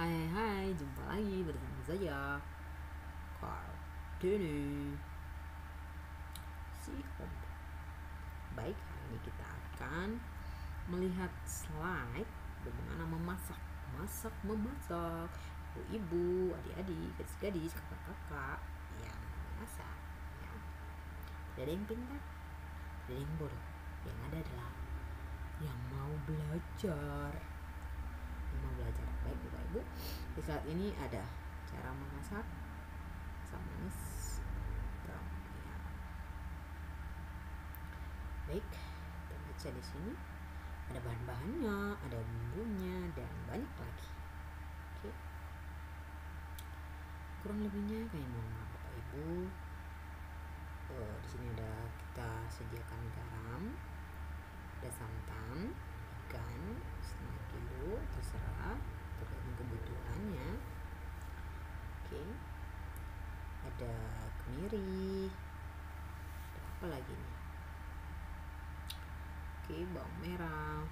Hai, jumpa lagi bersama saya Kartini si Om. Baik, hari ini kita akan melihat slide bagaimana memasak, memasak, ibu-ibu, adik-adik, gadis-gadis, kakak-kakak yang memasak. Ya. Tidak ada yang pintar, tidak ada yang bodoh. Yang ada adalah yang mau belajar. Baik Bapak Ibu, di saat ini ada cara memasak asam manis ya. Baik, kita baca di sini ada bahan-bahannya, ada bumbunya, dan banyak lagi. Oke. Kurang lebihnya kayak mohon maaf Bapak Ibu. Di sini ada kita sediakan garam, ada santan, ikan setengah kilo, terserah tergantung kebutuhannya. Oke, ada kemiri, ada apa lagi nih? Oke, bawang merah,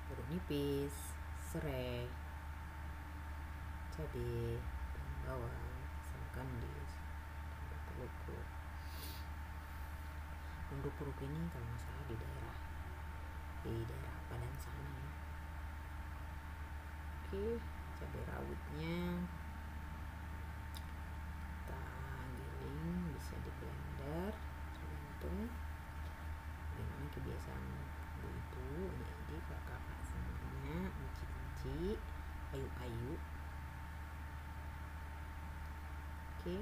jeruk nipis, serai, cabai, bawang, asam kandis, dan kerupuk ini kalau nggak salah di daerah Padang sana ya. Oke, cabai rawitnya kita giling, bisa di blender, tergantung gimana kebiasaan ibu-ibu, adik-adik, kakak semuanya, enci-enci, ayu-ayu. Oke.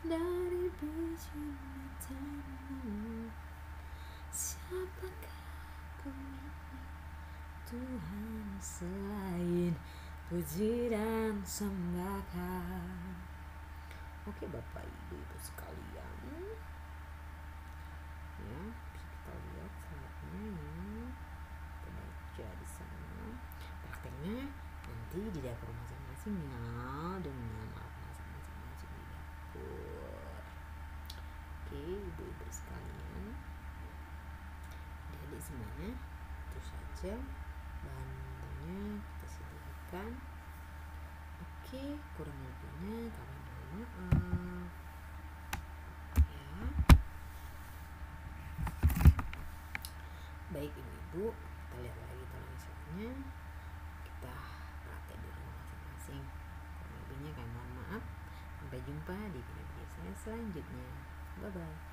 Dari biji matamu, siapakah kau ini? Tuhan selain puji dan sembahkan. Oke Bapak Ibu sekalian, ya bisa kita lihat slide-nya ya, kita baca di sana. Prakteknya nanti di dapur masing-masing ya, dengan alat masak masing-masing di dapur. Oke ibu-ibu sekalian, adik-adik semuanya, itu saja bahan-bahannya kita sediakan. Oke, kurang lebihnya kami mohon maaf ya. Baik ibu-ibu, kita lihat lagi tulisannya, kita praktek di rumah masing-masing. Kurang lebihnya kami mohon maaf. Sampai jumpa di video saya selanjutnya. Bye bye.